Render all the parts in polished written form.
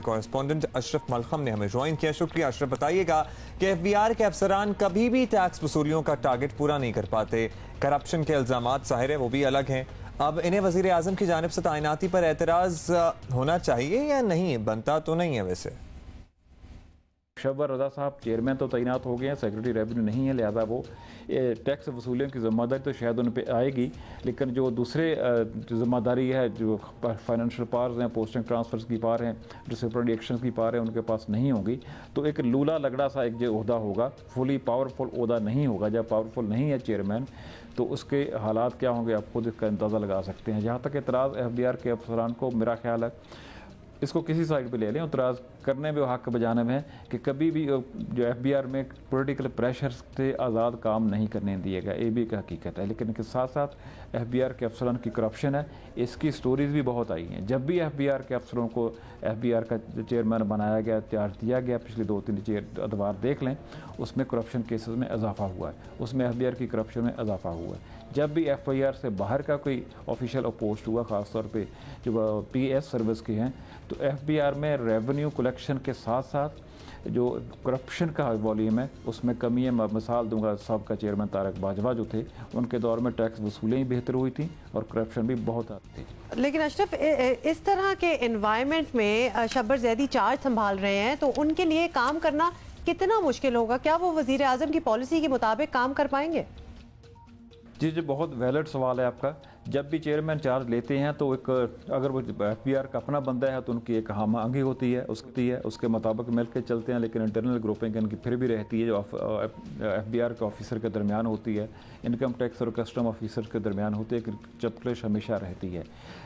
Correspondent Ashraf mallakhamb ने हमें join किया। शुक्रिया अशरफ। बताइएगा कि FBI के अफसरान कभी भी टैक्स वसूलियों का टारगेट पूरा नहीं कर पाते। करप्शन के इल्जामात ज़ाहिर है वो भी अलग हैं। अब इन्हें वज़ीर आज़म की जानिब से तैनाती पर एतराज़ होना चाहिए या नहीं? बनता तो नहीं है वैसे। शब्बर रज़ा साहब चेयरमैन तो तैनात हो गए हैं, सेक्रेटरी रेवेन्यू नहीं है, लिहाजा वो टैक्स वसूलियों की ज़िम्मेदारी तो शायद उन पर आएगी, लेकिन जो दूसरे ज़िम्मेदारी है, जो फाइनेंशियल पावर्स हैं, पोस्टिंग ट्रांसफर्स की पावर हैं, डिसिप्लिनरी एक्शन की पावर है, उनके पास नहीं होगी। तो एक लूला लगड़ा सा एक जो ओहदा होगा, फुली पावरफुल ओहदा नहीं होगा। जब पावरफुल नहीं है चेयरमैन तो उसके हालात क्या होंगे आप खुद इसका अंदाज़ा लगा सकते हैं। जहाँ तक एतराज़ FBR के अफसरान को, मेरा ख्याल है इसको किसी साइड पे ले लें, एतराज़ करने में वो हक बजाने में कि कभी भी जो FBR में पॉलिटिकल प्रेशर से आज़ाद काम नहीं करने दिया गया, ये भी एक हकीकत है। लेकिन इसके साथ साथ FBR के अफसरान की करप्शन है, इसकी स्टोरीज़ भी बहुत आई हैं। जब भी FBR के अफसरों को FBR का चेयरमैन बनाया गया, चार्ज दिया गया, पिछले 2-3 अदवार देख लें, उसमें करप्शन केसेस में इजाफा हुआ है, उसमें FBR की करप्शन में इजाफा हुआ है। जब भी FIR से बाहर का कोई ऑफिशियल पोस्ट हुआ, ख़ासतौर पे जो PS सर्विस के हैं, तो FBR में रेवेन्यू कलेक्शन के साथ साथ जो करप्शन का वॉल्यूम है उसमें कमी है। मैं मिसाल दूंगा, सबका चेयरमैन तारक बाजवा जो थे, उनके दौर में टैक्स वसूलें ही बेहतर हुई थी और करप्शन भी बहुत आती थी। लेकिन अशरफ, इस तरह के एनवायरनमेंट में शब्बर ज़ैदी चार्ज संभाल रहे हैं, तो उनके लिए काम करना कितना मुश्किल होगा? क्या वो वज़ीर आज़म की पॉलिसी के मुताबिक काम कर पाएंगे? जी, बहुत वैलिड सवाल है आपका। जब भी चेयरमैन चार्ज लेते हैं तो एक, अगर वो FBR का अपना बंदा है तो उनकी एक हम आंगी होती है, उसके मुताबिक मिल के चलते हैं। लेकिन इंटरनल ग्रुपिंग इनकी फिर भी रहती है, जो FBR के ऑफिसर के दरमियान होती है, इनकम टैक्स और कस्टम ऑफिसर के दरमियान होती है, एक चपकलिश हमेशा रहती है।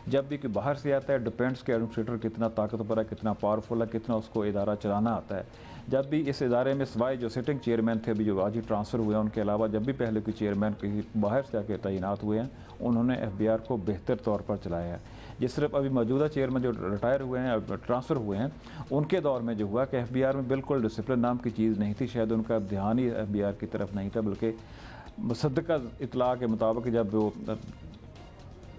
जब भी कोई बाहर से आता है, डिपेंड्स के एडमिनिस्ट्रेटर कितना ताकतवर है, कितना पावरफुल है, कितना उसको इदारा चलाना आता है। जब भी इस इदारे में सिवाय जो सिटिंग चेयरमैन थे, अभी जो आज ही ट्रांसफ़र हुए हैं, उनके अलावा जब भी पहले कोई चेयरमैन किसी बाहर से आके तैनात हुए हैं, उन्होंने FBR को बेहतर तौर पर चलाया है। जिस तरह अभी मौजूदा चेयरमैन जो रिटायर हुए हैं, ट्रांसफ़र हुए हैं, उनके दौर में जो हुआ कि FBR में बिल्कुल डिसिप्लिन नाम की चीज़ नहीं थी, शायद उनका ध्यान ही FBR की तरफ नहीं था, बल्कि मुसद्दका इतला के मुताबिक जब वो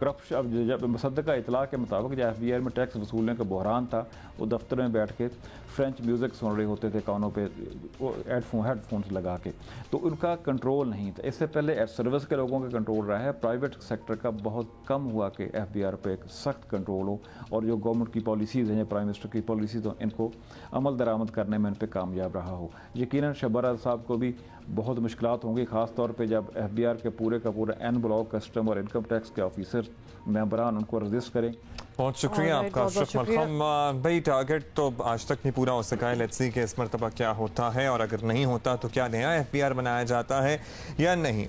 करप्शन, अब जब मुसद्दका इतला के मुताबिक जब FBR में टैक्स वसूलने का बहरान था, वो दफ्तर में बैठ के फ्रेंच म्यूज़िक सुन रहे होते थे कानों पे हेडफोन्स लगा के, तो उनका कंट्रोल नहीं था। इससे पहले सर्विस के लोगों का कंट्रोल रहा है, प्राइवेट सेक्टर का बहुत कम हुआ कि FBR पे एक सख्त कंट्रोल हो, और जो गवर्नमेंट की पॉलिसीज़ हैं, प्राइम मिनिस्टर की पॉलिसीज़ हो, इनको अमल दरामद करने में इन पर कामयाब रहा हो। यकीनन शब्बर साहब को भी बहुत मुश्किलात होंगी, ख़ास तौर पे जब FBR के पूरे का पूरा एन ब्लॉक कस्टम और इनकम टैक्स के ऑफिसर मेंबरान उनको रजिस्ट करें। बहुत शुक्रिया आपका अशरफ मलखम। भाई, टारगेट तो आज तक नहीं पूरा हो सका है, लेट्स सी कि इस मरतबा क्या होता है, और अगर नहीं होता तो क्या नया FBR बनाया जाता है या नहीं।